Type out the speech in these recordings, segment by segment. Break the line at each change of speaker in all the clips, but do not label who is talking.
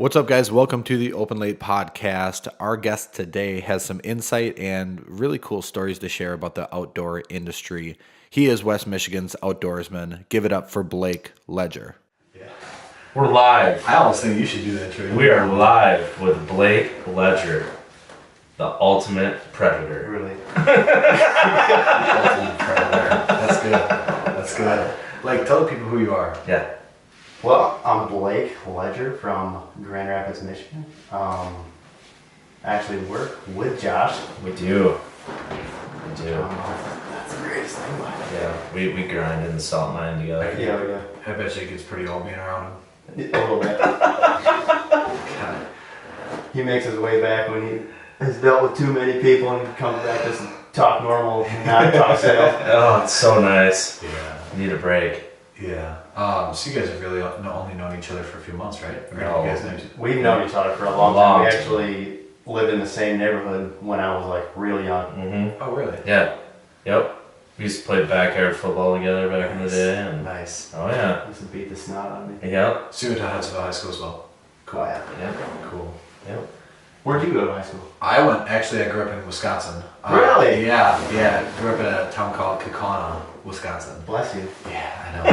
What's up, guys? Welcome to the Open Late podcast. Our guest today has some insight and really cool stories to share about the outdoor industry. He is West Michigan's outdoorsman. Give it up for Blake Ledger.
We're live.
I almost think you should do that, Trey.
We are live with Blake Ledger, the ultimate predator.
Really? Ultimate predator. That's good. That's good. Blake, tell the people who you are.
Yeah.
Well, I'm Blake Ledger from Grand Rapids, Michigan. I actually work with Josh.
We do. We do.
That's the greatest thing about it.
Yeah. We grind in the salt mine together.
Yeah.
I bet you it gets pretty old being around him.
A little bit.
God.
He makes his way back when he has dealt with too many people and comes back to talk normal, not talk sales.
Oh, it's so nice.
Yeah.
Need a break.
Yeah. So you guys have really only known each other for a few months, right? Or
No.
you guys know each-
We've known each other for a long
Long
time. We
time.
actually lived in the same neighborhood when I was like real young.
Mm-hmm.
Oh, really?
Yeah. Yep. We used to play backyard football together back in the day. And
Nice.
oh, yeah.
Used to beat the snot out of me.
Yep.
So you went to Huntsville High School as well?
Oh yeah.
Yep.
Cool.
Yep.
Where'd you go to high school?
I grew up in Wisconsin.
Really?
Yeah. I grew up in a town called Kaukauna, Wisconsin.
Bless you.
Yeah, I know.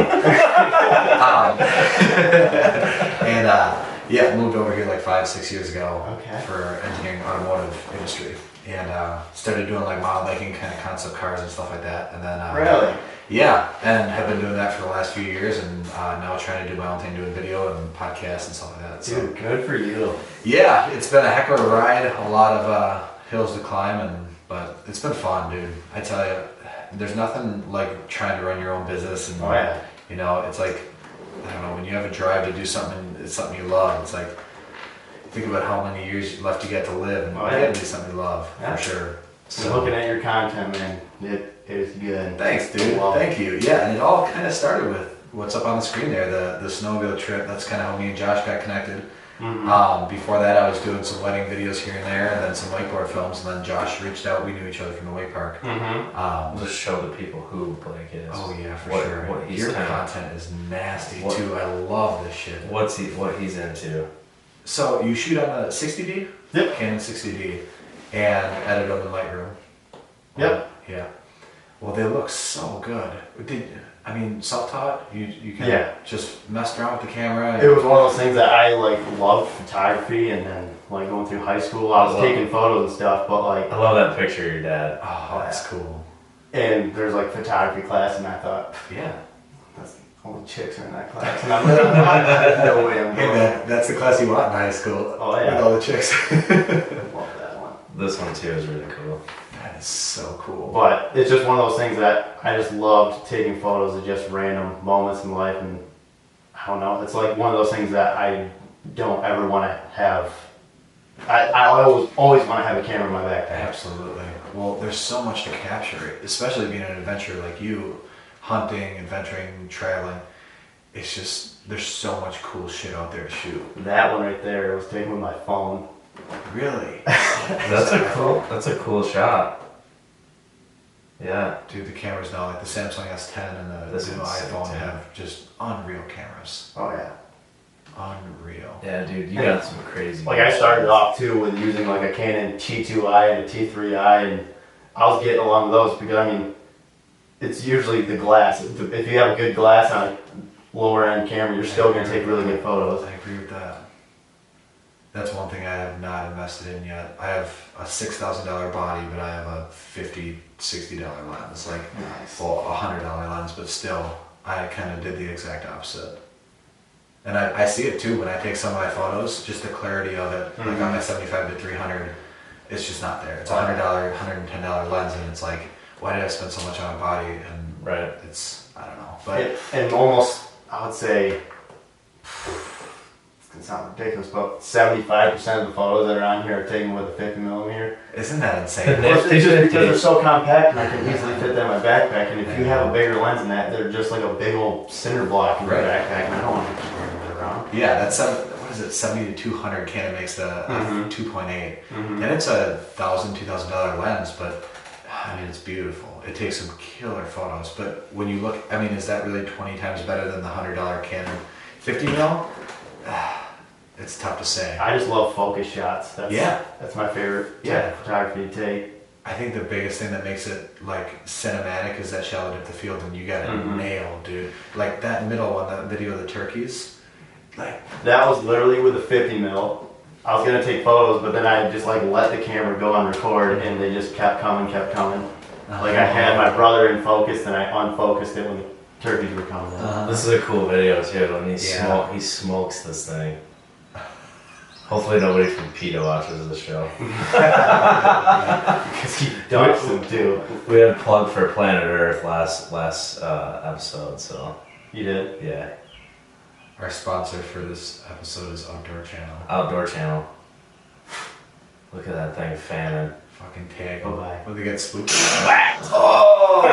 Moved over here like 5-6 years ago
Okay.
for engineering automotive industry. And started doing like model making kind of concept cars and stuff like that. And then
Really?
yeah, and have been doing that for the last few years, and now trying to do my own thing, doing video and podcasts and stuff like that. So
Dude, good for you.
yeah, it's been a heck of a ride, a lot of hills to climb, but it's been fun, dude. I tell you, there's nothing like trying to run your own business, and
Oh yeah.
you know, it's like, I don't know, when you have a drive to do something, it's something you love. It's like, think about how many years left you get to live, and
Oh,
you
yeah.
gotta do something you love,
Yeah.
for sure.
So looking at your content, man, it is good.
Thanks, dude.
Well,
Thank you. Yeah, and it all kind of started with what's up on the screen there, the snowmobile trip. That's kind of how me and Josh got connected.
mhm.
Before that, I was doing some wedding videos here and there, and then some wakeboard films. And then Josh reached out. We knew each other from the wake park.
Mhm.
Just show the people who Blake is.
Oh yeah, for
What-
sure.
what he's
Your
kinda-
content is nasty
What-
too. I love this shit.
What he's into.
So you shoot on a 60D?
Yep.
Canon 60D, and edit them in Lightroom.
Yep.
Yeah. Well, they look so good. Self-taught? You kind
Yeah.
of just messed around with the camera?
It was one of those things that I like loved photography, and then like going through high school, I was
Love
taking photos and stuff. But like,
I love that picture of your dad.
Oh, that's cool.
and there's like photography class, and I thought
Yeah.
that's only chicks are in that class, and I'm like, no way I'm
Hey,
going.
that's the class you want in high school.
Oh, yeah.
With all the chicks.
I love that one.
This one too is really cool.
That is so cool.
But it's just one of those things that I just loved taking photos of just random moments in life, and I don't know. It's like one of those things that I don't ever want to have. I always want to have a camera in my backpack.
Absolutely. Well, there's so much to capture, especially being an adventurer like you, hunting, adventuring, traveling. It's just, there's so much cool shit out there to shoot.
That one right there was taken with my phone.
Really?
That's a cool shot. Yeah.
Dude, the cameras now, like the Samsung S10 and the
This
new
one's sick,
iPhone
too.
have just unreal cameras.
Oh yeah.
Unreal.
Yeah, dude, you got some crazy.
Like I started off too with using like a Canon T2i and a T3i, and I was getting along with those because I mean, it's usually the glass. If you have a good glass on a lower end camera, you're still gonna take really good photos.
I agree with that. That's one thing I have not invested in yet. I have a $6,000 body, but I have a $50, $60 lens. Like,
Nice.
well, a $100 lens, but still, I kind of did the exact opposite. And I see it too when I take some of my photos, just the clarity of it. Like on my 75 to 300, it's just not there. It's a $100, $110 lens, and it's like, why did I spend so much on a body? And
Right.
it's, I don't know. But
And almost, I would say, it's gonna sound ridiculous, but 75% of the photos that are on here are taken with a 50mm.
isn't that insane?
Yeah.
It's just because they're so compact and I can easily fit them in my backpack. And if you have a bigger lens than that, they're just like a big old cinder block in your
Right.
backpack, and I don't want to keep carrying it around.
Yeah, that's what is it? 70 to 200 Canon makes the
Mhm.
2.8,
Mhm.
and it's a $1,000 lens, but I mean it's beautiful. It takes some killer photos. But when you look, I mean, is that really 20 times better than the $100 Canon 50 mil? it's tough to say.
I just love focus shots. That's my favorite type of photography to take.
I think the biggest thing that makes it like cinematic is that shallow depth of field, and you got it nailed, dude. Like that middle one, that video of the turkeys, like
That was literally with a 50 mil. I was gonna take photos, but then I just like let the camera go on record, and they just kept coming. Like I had my brother in focus, and I unfocused it when the turkeys were coming in.
This is a cool video too. When
Yeah.
he smokes this thing. Hopefully nobody from PETA watches the show.
Because he ducks them too.
We had a plug for Planet Earth last episode, so
You did?
yeah.
our sponsor for this episode is Outdoor Channel.
Outdoor Channel. Look at that thing fanning.
Fucking tag.
Bye-bye.
Will they get spooked?
Oh!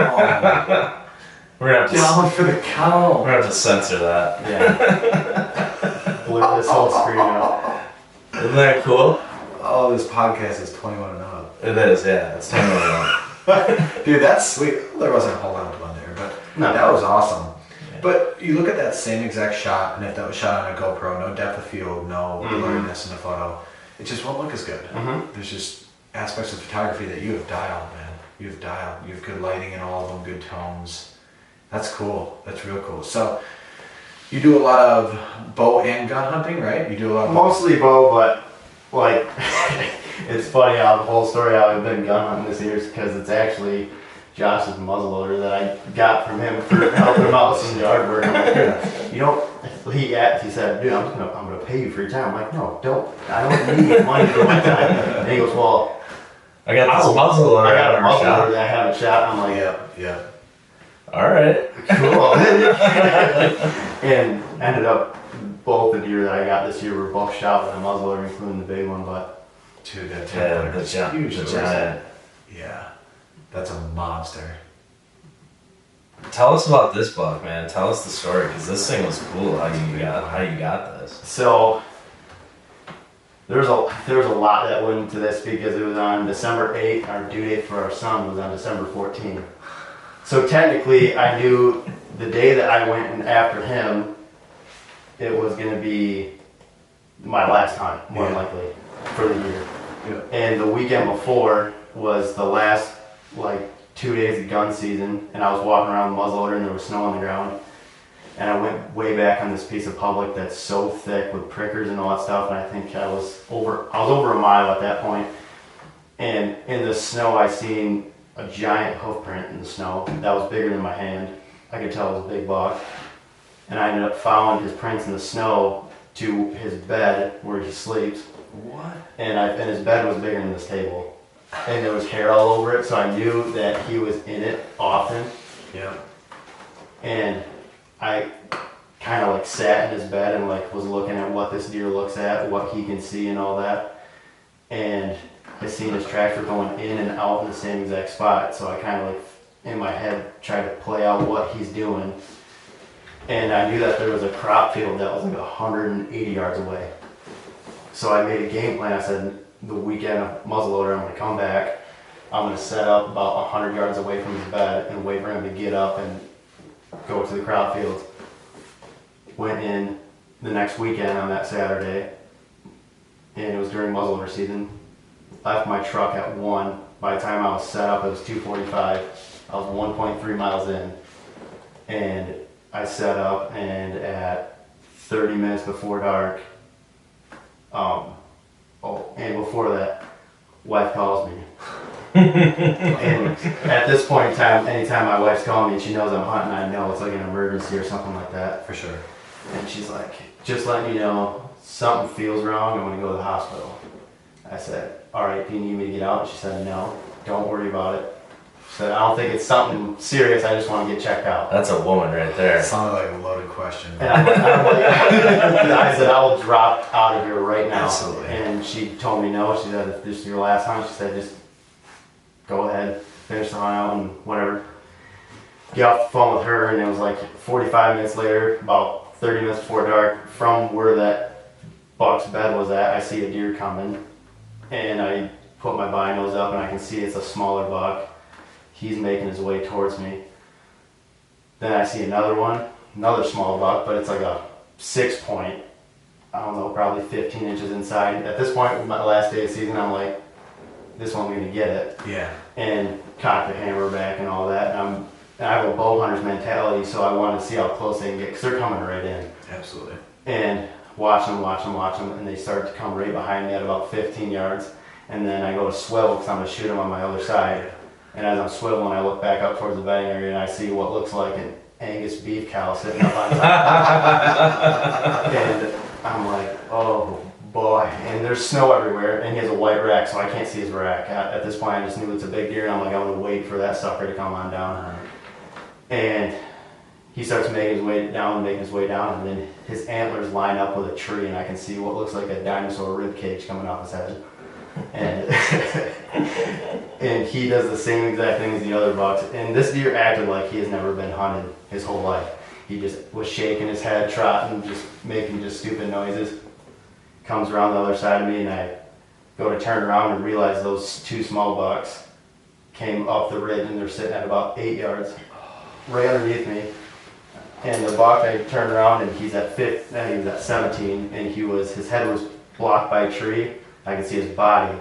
We're gonna have to.
Down for the cow.
We're gonna have to censor that.
Yeah. Blur this whole screen out.
Isn't that cool?
Oh, this podcast is 21 and up.
It is, yeah. It's totally
Dude, that's sweet. There wasn't a whole lot of one there, but
No.
that was awesome. But you look at that same exact shot, and if that was shot on a GoPro, no depth of field, no blurriness in the photo, it just won't look as good. There's just aspects of photography that you have dialed, man. You have dialed. You have good lighting in all of them, good tones. That's cool. That's real cool. So, you do a lot of bow and gun hunting, right? You do a lot of
Mostly bow, but like it's funny how the whole story how I've been gun hunting this year is because it's actually Josh's muzzleloader that I got from him for helping him out with some yard work. I'm like, dude, you know, he said, dude, I'm gonna pay you for your time. I'm like, no, don't. I don't need money for my time. And he goes, well,
I got this muzzleloader.
I got a
I've never
muzzleloader
shot.
that I haven't shot. I'm like,
yeah.
Alright.
cool. And ended up both the deer that I got this year were both shot with a muzzleloader, including the big one. But
Dude, that
Yeah,
template
the
is
giant.
huge.
The
though,
giant.
isn't it? Yeah, that's a monster.
Tell us about this buck, man. Tell us the story, because this thing was cool. How you got this?
so there was a lot that went into this because it was on December 8th. Our due date for our son was on December 14th. So technically, I knew the day that I went in after him, it was going to be my last hunt, more than
Yeah.
likely, for the year.
Yeah.
And the weekend before was the last, 2 days of gun season, and I was walking around the muzzleloader and there was snow on the ground. And I went way back on this piece of public that's so thick with prickers and all that stuff, and I think I was over a mile at that point. And in the snow, I seen a giant hoof print in the snow that was bigger than my hand. I could tell it was a big buck. And I ended up following his prints in the snow to his bed where he sleeps.
What?
And his bed was bigger than this table. And there was hair all over it, so I knew that he was in it often.
Yeah.
And I kind of sat in his bed and was looking at what this deer looks at, what he can see and all that. And I seen his tracks were going in and out in the same exact spot, so I kind of in my head tried to play out what he's doing. And I knew that there was a crop field that was 180 yards away. So I made a game plan. I said, the weekend of muzzleloader, I'm going to come back. I'm going to set up about 100 yards away from his bed and wait for him to get up and go to the crop fields. Went in the next weekend on that Saturday, and it was during muzzleloader season. Left my truck at 1. By the time I was set up, it was 2:45. I was 1.3 miles in, and I set up, and at 30 minutes before dark, and before that, wife calls me. And at this point in time, anytime my wife's calling me and she knows I'm hunting, I know it's an emergency or something like that.
For sure.
And she's like, just letting you know, something feels wrong, I'm gonna go to the hospital. I said, all right, do you need me to get out? And she said, no, don't worry about it. She said, I don't think it's something serious, I just wanna get checked out.
That's a woman right there.
It sounded like a loaded question.
And I said, I will drop out of here right now.
Absolutely.
And she told me no. She said, if this is your last hunt, she said, just go ahead, finish the hunt out and whatever. Get off the phone with her, and it was 45 minutes later, about 30 minutes before dark, from where that buck's bed was at, I see a deer coming. And I put my binos up, and I can see it's a smaller buck. He's making his way towards me. Then I see another one, another small buck, but it's a 6 point. I don't know, probably 15 inches inside. At this point, my last day of season, I'm like, this one, I'm gonna get it.
Yeah.
And cock the hammer back and all that. And I have a bow hunter's mentality, so I want to see how close they can get, because they're coming right in.
Absolutely.
And watch them, and they start to come right behind me at about 15 yards. And then I go to swivel, because I'm going to shoot them on my other side. And as I'm swiveling, I look back up towards the bedding area, and I see what looks like an Angus beef cow sitting up on top. And I'm like, oh boy. And there's snow everywhere, and he has a white rack, so I can't see his rack. At this point, I just knew it's a big deer, and I'm like, I'm going to wait for that sucker to come on down. And he starts making his way down, and then his antlers line up with a tree, and I can see what looks like a dinosaur rib cage coming off his head. And and he does the same exact thing as the other bucks. And this deer acted like he has never been hunted his whole life. He just was shaking his head, trotting, just making just stupid noises. Comes around the other side of me, and I go to turn around and realize those two small bucks came up the ridge, and they're sitting at about 8 yards, right underneath me. And the buck, I turned around, and he's at 15, he was at 17, and his head was blocked by a tree. I could see his body.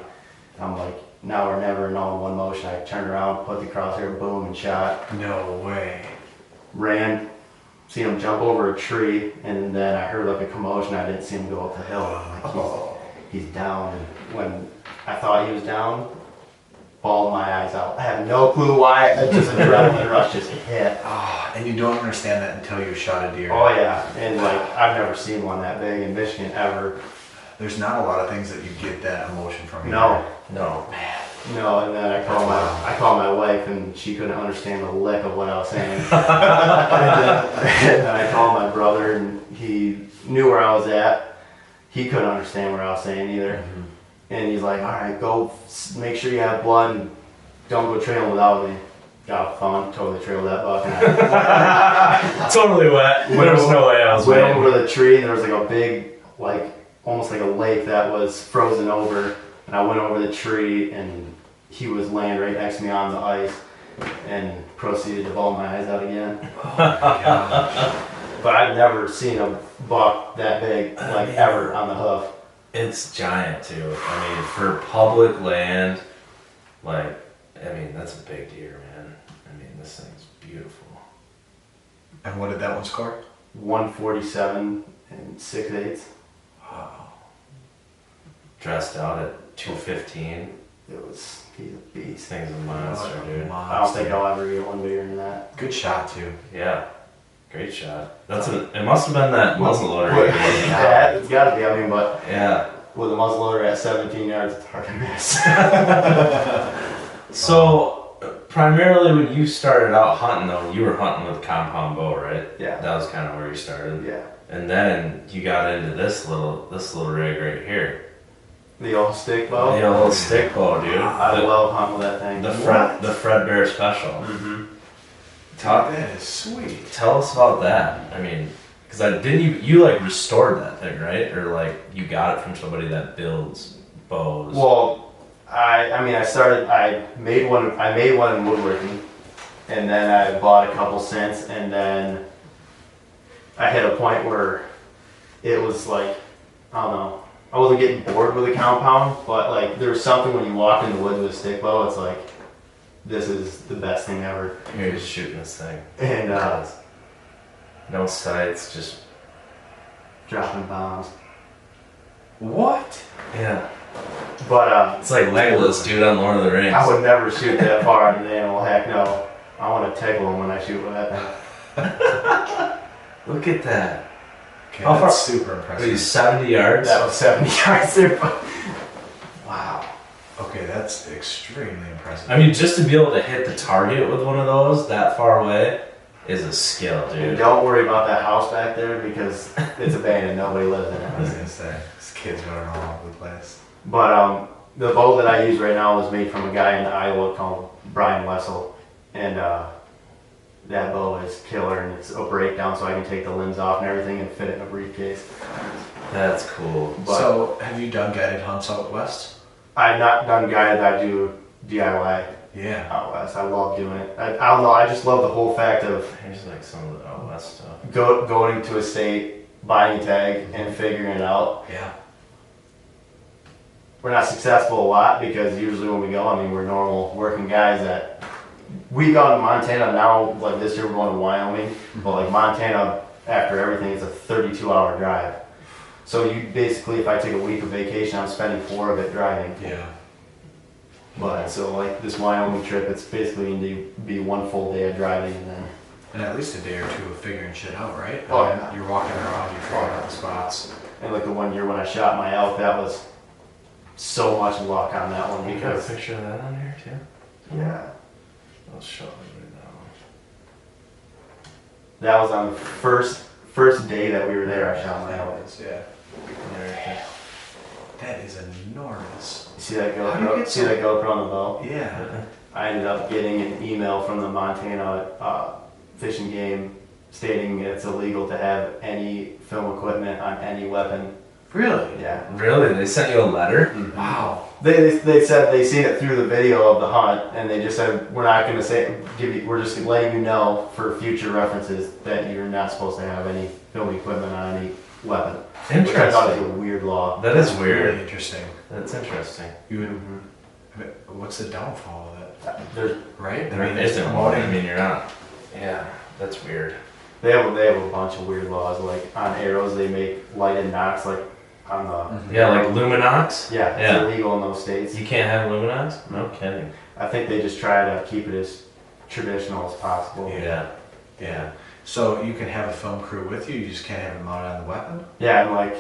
I'm like, now or never, and all in one motion. I turned around, put the crosshair, boom, and shot.
No way.
Ran, seen him jump over a tree, and then I heard like a commotion. I didn't see him go up the hill. I'm like, he's down. And when I thought he was down, bawled my eyes out. I have no clue why. I just adrenaline rush just hit.
Oh, and you don't understand that until you shot a deer.
Oh yeah, and like I've never seen one that big in Michigan ever.
There's not a lot of things that you get that emotion from.
No,
No.
no. And then I called my wife, and she couldn't understand the lick of what I was saying. and then I called my brother, and he knew where I was at. He couldn't understand what I was saying either.
Mm-hmm.
And he's like, all right, go make sure you have blood, and don't go trailing without me. Got off the phone, totally trailed that buck. And I
Totally wet. There was no way I was
went
waiting.
over the tree, and there was like a big, like almost like a lake that was frozen over. And I went over the tree, and he was laying right next to me on the ice, and proceeded to bawl my eyes out again. But I've never seen a buck that big, like ever, on the hoof.
It's giant too. I mean, for public land, like, I mean, that's a big deer, man. I mean, this thing's beautiful.
And what did that one score?
147 and 6/8.
Wow.
Dressed out at 215.
He's a
This
beast.
thing's a monster, dude.
I don't think I'll ever get one bigger than that.
Good shot too.
Yeah. Great shot. It must have been that muzzleloader.
With
you were looking at.
that, it's gotta be, I mean, but
Yeah.
with a muzzleloader at 17 yards, it's hard to miss.
So, primarily when you started out hunting, though, you were hunting with compound bow, right?
Yeah.
That was kind of where you started.
Yeah.
And then you got into this little rig right here.
The old stick bow.
The old stick bow, dude.
I love hunting with that thing.
The Fred Bear Special.
Mm-hmm.
Talk,
That is sweet.
tell us about that. I mean, because you like restored that thing, right? Or like you got it from somebody that builds bows.
Well, I made one in woodworking, and then I bought a couple since, and then I hit a point where it was like, I don't know, I wasn't getting bored with a compound, but like there was something when you walk in the woods with a stick bow, it's like, this is the best thing ever.
You're just shooting this thing.
And
No sights, just
dropping bombs.
What?
yeah.
But
It's like Legolas, dude, on Lord of the Rings.
I would never shoot that far at an animal, heck no. I want to tickle him when I shoot with that thing.
Look at that.
Okay,
How
that's
far-
super
Are
impressive.
you 70 yards?
That was 70 yards there.
Wow.
Okay, that's extremely impressive.
I mean, just to be able to hit the target with one of those that far away is a skill,
And
dude.
don't worry about that house back there because it's abandoned. Nobody lives in
I was
it.
gonna say, these kids running all over the place.
But the bow that I use right now was made from a guy in Iowa called Brian Wessel, and that bow is killer, and it's a breakdown, so I can take the limbs off and everything and fit it in a briefcase.
That's cool.
But
So, have you done guided hunts out west?
I've not done guided. I do DIY
Yeah.
out west. I love doing it. I don't know. I just love the whole fact of
Here's like some of the out west stuff.
going to a state, buying a tag and figuring it out.
Yeah.
We're not successful a lot because usually when we go, I mean, we're normal working guys that we gone to Montana now, like this year we're going to Wyoming, but like Montana, after everything, it's a 32-hour drive. So you basically, if I take a week of vacation, I'm spending 4 of it driving.
Yeah.
But so like this Wyoming trip, it's basically going to be 1 full day of driving and then.
And at least a day or 2 of figuring shit out, right?
Oh, yeah.
You're walking around, you're figuring out the spots.
And like the one year when I shot my elk, that was so much luck on that one
You got a
because
picture of that on here too?
yeah,
I'll show everybody that one.
that was on the first day that we were there. I shot my elk.
Yeah.
Yeah, right there.
That is enormous.
You see that
How do you
GoPro?
get
See
so-
that GoPro on the bow?
Yeah.
I ended up getting an email from the Montana Fish and Game stating it's illegal to have any film equipment on any weapon.
Really?
Yeah.
Really? They sent you a letter?
Wow.
They said they seen it through the video of the hunt, and they just said we're not going to we're just letting you know for future references that you're not supposed to have any film equipment on any weapon. Which I thought was a
Interesting.
weird law.
That is
Really
weird.
interesting.
That's interesting.
You would, I mean, what's the downfall of it?
There's,
Right?
There isn't one. I mean, you're not. Yeah, that's weird.
they have a bunch of weird laws. Like on arrows, they make lighted knocks. Like on the
Yeah, like Luminox.
yeah, it's
Yeah.
illegal in those states.
You can't have Luminox? No kidding.
I think they just try to keep it as traditional as possible.
Yeah. Yeah.
So you can have a film crew with you, you just can't have it mounted on the weapon?
Yeah, and like,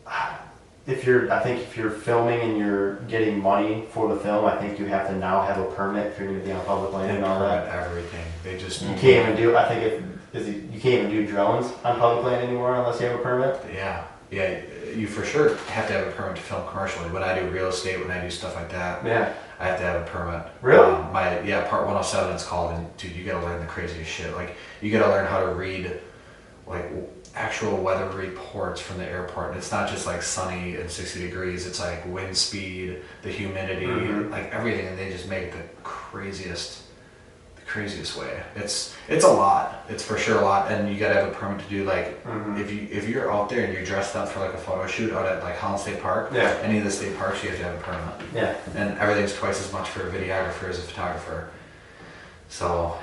I think if you're filming and you're getting money for the film, I think you have to now have a permit if you're going to be on public land and all that.
Everything. They just,
You can't even do. I think you can't even do drones on public land anymore unless you have a permit.
yeah. Yeah, you for sure have to have a permit to film commercially. When I do real estate, when I do stuff like that,
Yeah.
I have to have a permit.
Really?
Part 107 it's called, and dude, you gotta learn the craziest shit. Like, you gotta learn how to read, like, actual weather reports from the airport. And it's not just like sunny and 60 degrees, it's like wind speed, the humidity, like everything, and they just make it the craziest way. It's a lot. It's for sure a lot, and you gotta have a permit to do like, if you're out there and you're dressed up for like a photo shoot out at like Holland State Park,
Yeah.
any of the state parks, you have to have a permit.
Yeah.
And everything's twice as much for a videographer as a photographer. So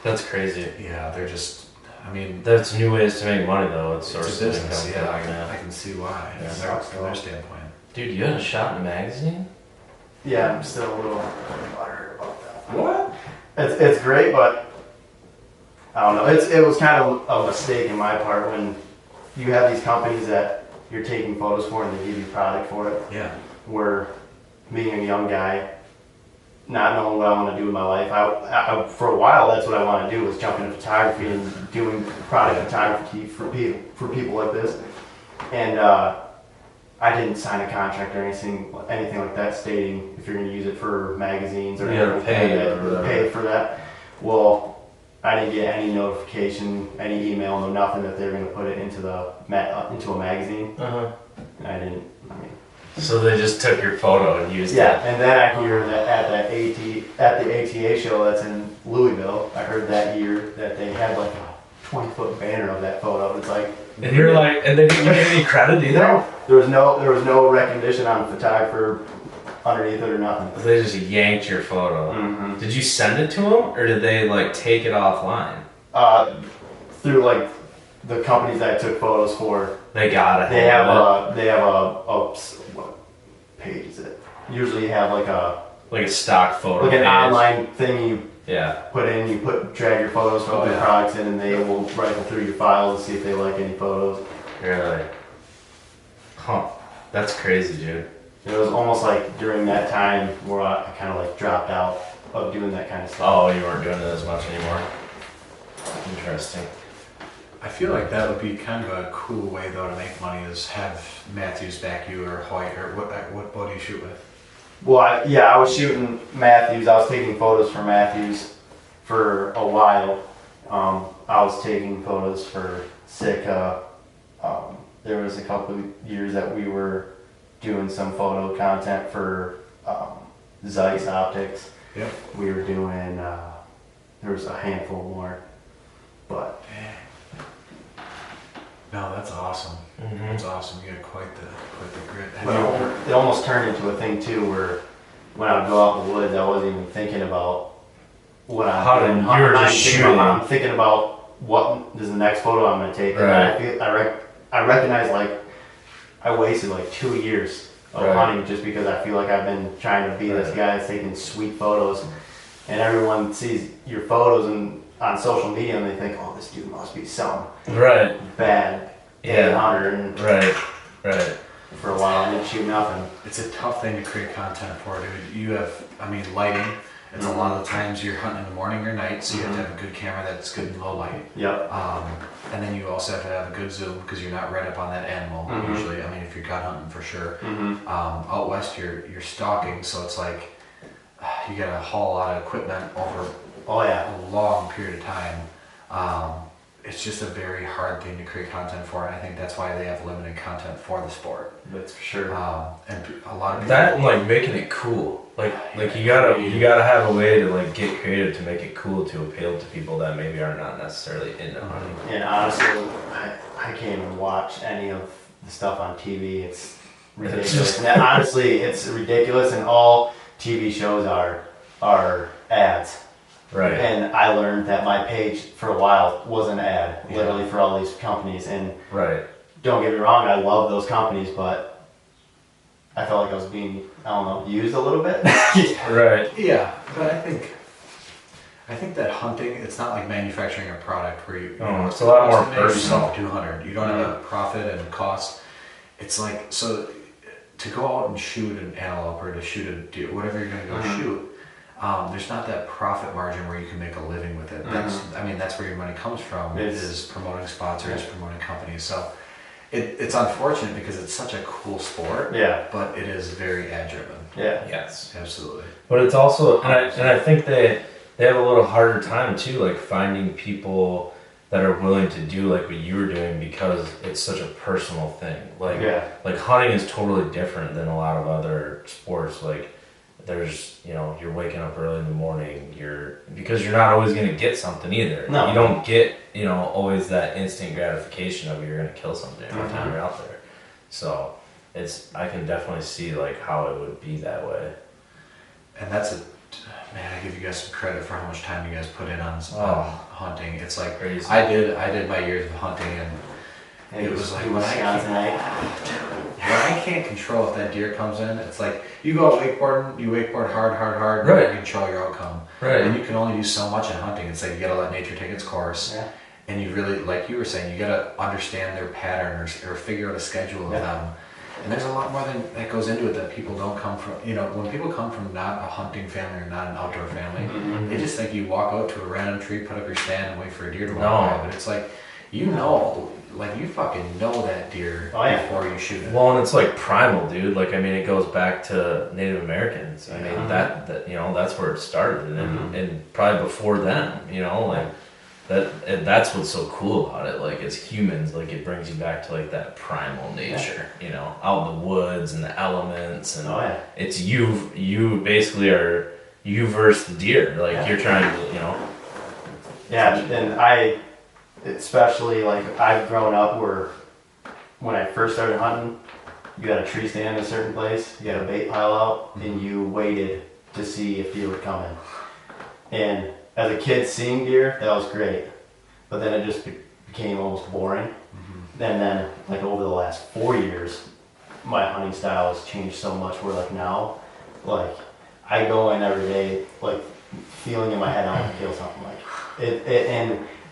That's crazy.
yeah, they're just, I mean,
That's new ways to make money, though. It's
it's
source
a
of
business.
income.
Yeah, I can see why
Yeah.
from their standpoint.
Dude, you had a shot in a magazine?
Yeah, I'm still a little butthurt about that.
What?
It's great, but I don't know. It was kind of a mistake in my part when you have these companies that you're taking photos for and they give you product for it.
Yeah.
Where being a young guy, not knowing what I want to do in my life, I for a while that's what I want to do was jump into photography and doing product photography for people like this. And I didn't sign a contract or anything like that stating if you're going to use it for magazines or
You gotta pay
anything,
or whatever.
pay for that. Well, I didn't get any notification, any email, no nothing that they were going to put it into a magazine.
Uh-huh.
And I didn't. I mean,
So they just took your photo and used
yeah, and then I hear that at the ATA show that's in Louisville, I heard that year that they had like a 20-foot banner of that photo. It's like,
it. And you're like, and they didn't give you any credit either?
no, there was no recognition on the photographer underneath it or nothing.
They just yanked your photo.
Mm-hmm.
Did you send it to them, or did they like take it offline?
Through like the companies that I took photos for,
They got it.
they have what page is it? Usually you have like
like a stock photo.
an
page.
online thing you
Yeah.
put in, drag your photos from
Oh,
your
yeah.
products in, and they will rifle through your files to see if they like any photos.
Really? Huh. That's crazy, dude.
It was almost like during that time where I kind of like dropped out of doing that kind of stuff.
Oh, you weren't doing it as much anymore. Interesting.
I feel like that would be kind of a cool way though to make money is have Matthews back you or Hoyt or what bow do you shoot with?
Well, I was shooting Matthews. I was taking photos for Matthews for a while. I was taking photos for Sitka. There was a couple of years that we were doing some photo content for Zeiss Optics.
Yep.
We were doing, there was a handful more, but
No, that's awesome. That's awesome. You got quite the grit. Have you ever-
But it almost turned into a thing too, where when I would go out in the woods, I wasn't even thinking about what I'm
How
doing.
you were
I'm
just
thinking about-
shooting.
I'm thinking about what is the next photo I'm going to take. And
Right.
I recognize like I wasted like 2 years of
Right.
hunting just because I feel like I've been trying to be this
Right.
guy that's taking sweet photos, and everyone sees your photos and on social media and they think, oh, this dude must be some
Right.
bad
Yeah.
hunter, and
Right. Right.
for a while I didn't shoot nothing.
It's a tough thing to create content for, dude. You have, I mean, lighting. It's a lot of the times you're hunting in the morning or night, so you have to have a good camera that's good in low light.
Yep.
And then you also have to have a good zoom because you're not right up on that animal usually. I mean, if you're gun hunting for sure. Out west, you're stalking, so it's like you got to haul a lot of equipment over
Oh yeah.
a long period of time. It's just a very hard thing to create content for, and I think that's why they have limited content for the sport.
That's for sure.
And a lot of people,
That and like making it cool. Like you gotta have a way to like get creative to make it cool to appeal to people that maybe are not necessarily into hunting.
And honestly, I can't even watch any of the stuff on TV. It's ridiculous.
just-
And honestly, it's ridiculous, and all TV shows are ads.
Right.
And I learned that my page for a while was an ad, literally for all these companies. And
Right.
don't get me wrong, I love those companies, but I felt like I was being, I don't know, used a little bit.
Right.
yeah, but I think that hunting, it's not like manufacturing a product where you
Oh, it's a lot more
to make
personal.
yourself 200. You don't have a profit and cost. It's like, so to go out and shoot an antelope or to shoot a deer, whatever you're going to go shoot, there's not that profit margin where you can make a living with it. That's where your money comes from, is promoting sponsors, promoting companies. So it's unfortunate because it's such a cool sport,
Yeah.
but it is very ad driven.
Yeah.
Yes.
Absolutely.
But it's also, and I think they have a little harder time too, like finding people that are willing to do like what you were doing because it's such a personal thing. Like,
Yeah.
like hunting is totally different than a lot of other sports. Like, there's, you're waking up early in the morning. Because you're not always gonna get something either.
No.
You don't get, always that instant gratification of you're gonna kill something every time you're out there. So I can definitely see like how it would be that way.
And that's man, I give you guys some credit for how much time you guys put in on hunting. It's like
Crazy.
I did my years of hunting, and it was like when I can't control if that deer comes in. It's like you go out wakeboarding, you wakeboard hard,
Right.
and you control your outcome.
Right.
And you can only do so much in hunting. It's like you gotta let nature take its course.
Yeah.
And you really, like you were saying, you gotta understand their pattern or figure out a schedule of them. And there's a lot more that goes into it that people don't come from. When people come from not a hunting family or not an outdoor family, they just think you walk out to a random tree, put up your stand, and wait for a deer to walk by. But it's like, you fucking know that deer before you shoot it.
Well, and it's like primal, dude. Like, I mean, it goes back to Native Americans. I mean, that that's where it started, and probably before them, like that's what's so cool about it. Like, as humans, like it brings you back to like that primal nature, out in the woods and the elements, and it's you basically are you versus the deer. Like you're trying to,
Yeah, and especially like I've grown up where when I first started hunting, you got a tree stand in a certain place, you got a bait pile out, and you waited to see if deer would come in. And as a kid seeing deer, that was great, but then it just became almost boring. And then like over the last 4 years, my hunting style has changed so much where like now, like I go in every day like feeling in my head I want to kill something, like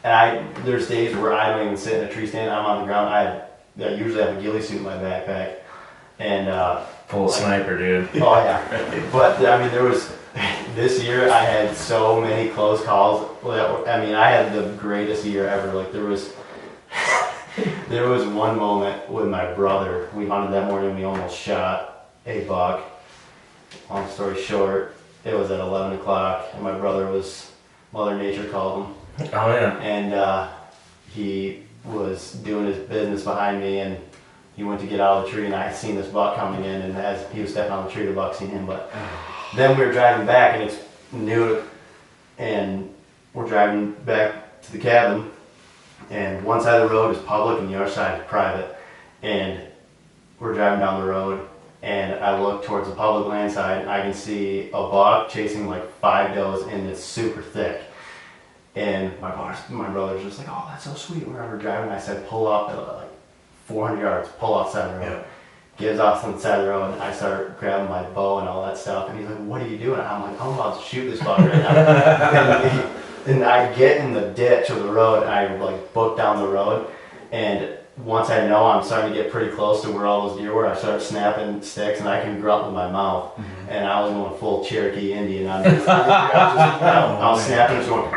and there's days where I don't even sit in a tree stand. I'm on the ground. I usually have a ghillie suit in my backpack, and
full sniper, dude.
oh yeah. But I mean, there was this year I had so many close calls. I mean, I had the greatest year ever. Like there was one moment with my brother. We hunted that morning. We almost shot a buck. Long story short, it was at 11 o'clock, and my brother Mother Nature called him.
Oh yeah.
And he was doing his business behind me, and he went to get out of the tree, and I seen this buck coming in, and as he was stepping on the tree, the buck seen him. But then we were driving back, and it's noon, and we're driving back to the cabin, and one side of the road is public and the other side is private. And we're driving down the road, and I look towards the public land side, and I can see a buck chasing like 5 does, and it's super thick. And my brother's just like, oh, that's so sweet. Whenever we're driving, I said, pull up at like 400 yards, pull off the side of the road.
Yeah.
Gives off on the side of the road, and I start grabbing my bow and all that stuff. And he's like, what are you doing? I'm like, I'm about to shoot this buck right now. and I get in the ditch of the road, and I like book down the road. And once I know I'm starting to get pretty close to where all those deer were, I start snapping sticks, and I can grunt with my mouth. Mm-hmm. And I was going full Cherokee Indian on this. I was snapping, just going,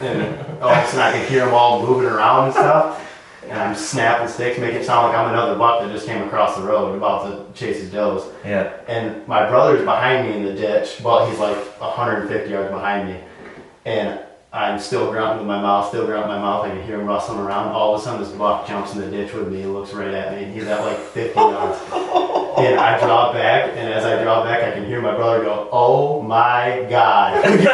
and all of a sudden I can hear them all moving around and stuff. And I'm snapping sticks, making it sound like I'm another buck that just came across the road about to chase his does.
Yeah.
And my brother's behind me in the ditch. Well, he's like 150 yards behind me. And I'm still grunting with my mouth, I can hear him rustling around. All of a sudden, this buck jumps in the ditch with me and looks right at me. And he's at like 50 yards. And I draw back, and as I draw back, I can hear my brother go, oh my God. He couldn't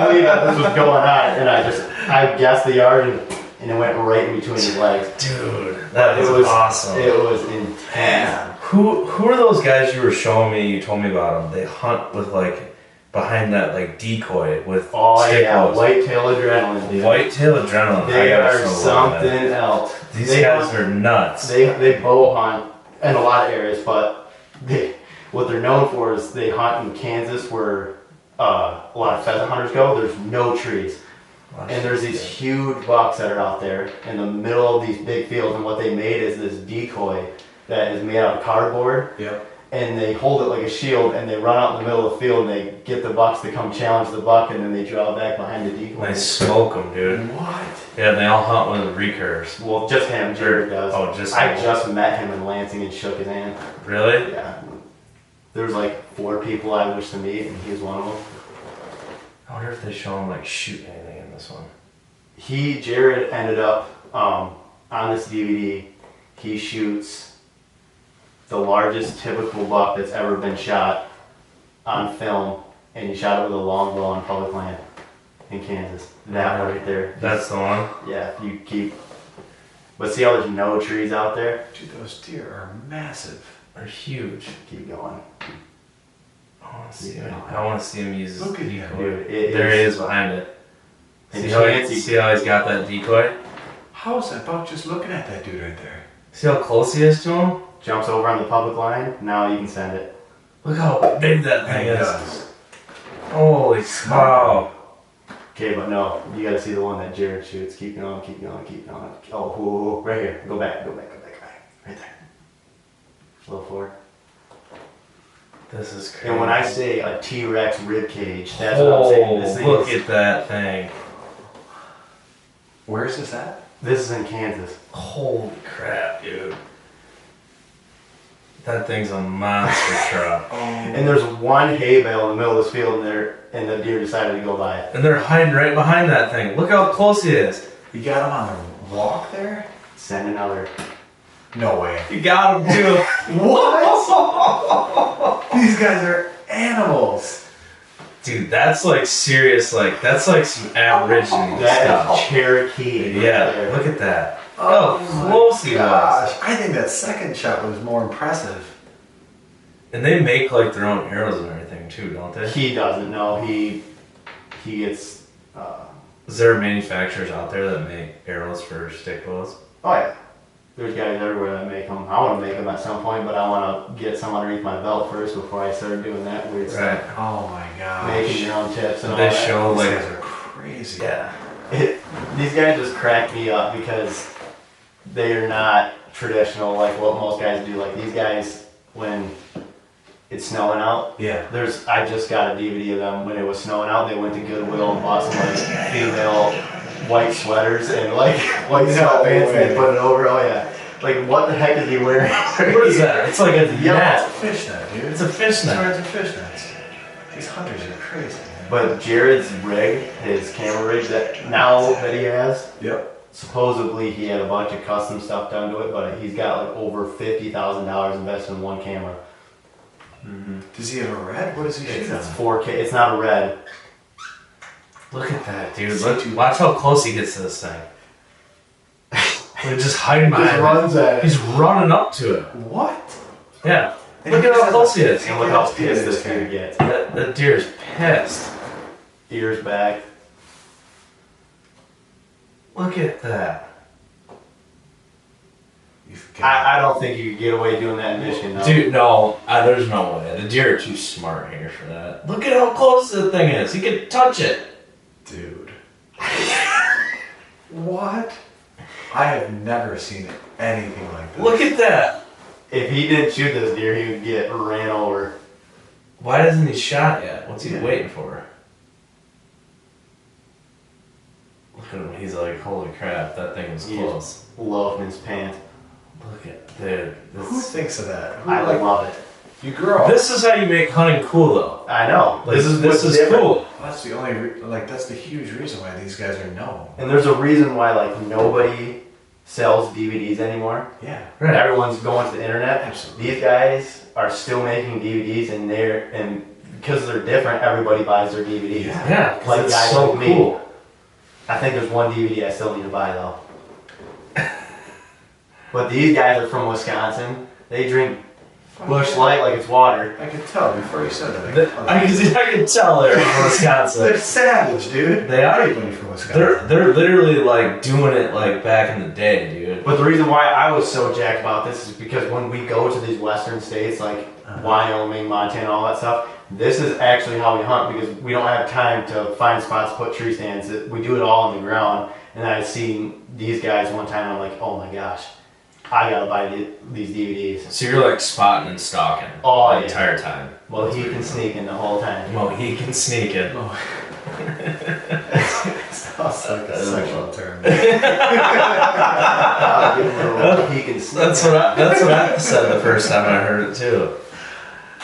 believe that this was going on. And I guessed the yard, and it went right in between his legs.
Dude, that was awesome.
It was intense.
Who are those guys you were showing me? You told me about them. They hunt with like behind that like decoy with stick bows.
Whitetail adrenaline. Dude.
Whitetail adrenaline.
They are something else.
These guys are nuts.
They bow hunt in a lot of areas, but what they're known for is they hunt in Kansas, where a lot of pheasant hunters go. There's no trees. And there's these huge bucks that are out there in the middle of these big fields, and what they made is this decoy that is made out of cardboard.
Yep.
And they hold it like a shield, and they run out in the middle of the field, and they get the bucks to come challenge the buck, and then they draw back behind the decoy.
They smoke them, dude.
What?
Yeah, they all hunt with recurves.
Well, just him. Jared does.
Oh, just
I
him.
just met him in Lansing and shook his hand.
Really?
Yeah. There was like 4 people I wish to meet, and he was one of them.
I wonder if they show him like shoot anything in this one.
Jared ended up on this DVD. He shoots the largest typical buck that's ever been shot on film, and he shot it with a longbow on public land in Kansas. That one right there.
That's the one?
Yeah, you keep. But see how there's no trees out there?
Dude, those deer are massive.
They're huge.
Keep going.
I want to see him. I want to see him use his
Look at him,
decoy.
dude. It
There
is-
he is behind it.
And
See how he's got that decoy?
How is that buck just looking at that dude right there?
See how close he is to him?
Jumps over on the public line. Now you can send it.
Look how big that thing
He
is.
does.
Holy cow.
Okay, but no, you gotta see the one that Jared shoots. Keep going, keep going, keep going. Oh, whoa, right here. Go back. Right there. A little forward.
This is crazy.
And when I say a T-Rex rib cage, that's what I'm saying. This thing
look
is,
at that thing.
Where is this at?
this is in Kansas.
Holy crap, dude. That thing's a monster truck.
And there's one hay bale in the middle of this field, and the deer decided to go by it.
And they're hiding right behind that thing. Look how close he is.
You got him on the walk there?
Send another.
No way.
You got him too.
What? These guys are animals.
Dude, that's like serious, that's like some Aborigine
That
stuff.
is Cherokee. right
Yeah,
there.
look at that. How close he was.
Gosh, I think that second shot was more impressive.
And they make like their own arrows and everything too, don't they?
He doesn't know. He gets.
Is there manufacturers out there that make arrows for stick bows?
Oh yeah. There's guys everywhere that make them. I want to make them at some point, but I want to get some underneath my belt first before I start doing that weird
Right.
stuff.
Oh my gosh.
Making your own tips and all
They
that.
show
These
like
guys are crazy.
yeah.
These guys just crack me up because they are not traditional like what most guys do. Like these guys, when it's snowing out,
Yeah.
I just got a DVD of them when it was snowing out. They went to Goodwill and bought some like female white sweaters and like white
No
sweatpants, and they
way.
put it over. Oh yeah, like what the heck is he wearing?
What is that? It's like a
Yeah.
net.
Fishnet, dude.
It's a fishnet.
Swords and fishnets. These hunters are crazy, man.
But Jared's rig, his camera rig that now that he has,
Yep.
supposedly he had a bunch of custom stuff done to it, but he's got like over $50,000 invested in one camera.
Does he have a red? What does he shoot
It's
on?
4K. It's not a red.
Look at that, dude. Watch how close he gets to this thing. He's just hiding behind it.
runs at it.
He's running up to it.
What?
Yeah.
And
Look
he
at how
just
close he
has
is.
And look how pissed this dude gets.
That deer's pissed.
Ears back.
Look at that.
I don't think you could get away doing that in Michigan, though.
Dude, no, there's no way. The deer are too smart here for that. Look at how close the thing is. He can touch it.
Dude. What? I have never seen anything like this.
Look at that.
If he didn't shoot this deer, he would get ran over.
Why hasn't he shot yet? What's he waiting for? Look at him. He's like, holy crap, that thing is
He's
close.
loafing his pants.
Look at, dude.
Who thinks of that? Who,
I
like,
love it.
you grow up.
This is how you make hunting cool, though.
I know.
Like,
this is
cool.
Well, that's the only, that's the huge reason why these guys are known.
And there's a reason why like nobody sells DVDs anymore.
Yeah.
Right.
Everyone's going to the internet.
Absolutely.
These guys are still making DVDs, and because they're different, everybody buys their DVDs.
Yeah,
Like
it's
guys
so
like me.
cool.
I think there's one DVD I still need to buy though. But these guys are from Wisconsin. They drink Bush Light like it's water.
I could tell before you said that.
I can tell they're from Wisconsin.
They're savage, dude.
They are.
Everybody from Wisconsin.
They're literally like doing it like back in the day, dude.
But the reason why I was so jacked about this is because when we go to these western states like Wyoming, Montana, all that stuff, this is actually how we hunt because we don't have time to find spots to put tree stands. We do it all on the ground. And I seen these guys one time, I'm like, oh my gosh, I gotta buy these DVDs.
So you're like spotting and stalking
Oh,
the
yeah.
entire time.
Well, he can sneak in the whole time.
Well, he can sneak it.
Sounds like a sexual term.
He can sneak.
That's what I said the first time I heard it too.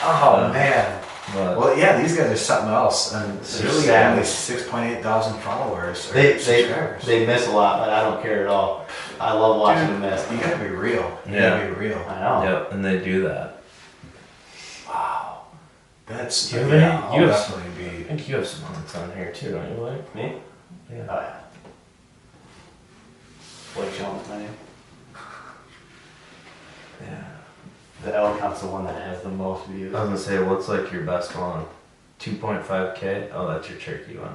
Oh man.
But
Well, yeah, these guys are something else, and
They're
really
savage.
only 6.8 thousand followers or
They
subscribers.
miss a lot, but I don't care at all. I love watching them miss.
You gotta be real. You
Yeah.
gotta be real.
I know.
yep, and they do that.
Wow. That's
Do you have
yeah,
any-
I'll
you have-
definitely
I
be.
think you have some hunts on here too, don't you, Blake?
Me?
Yeah.
Oh yeah. Blake Jones, my name.
Yeah.
The elk hunt's the one that has the most views.
I was gonna say, what's like your best one? 2.5K? Oh, that's your turkey one.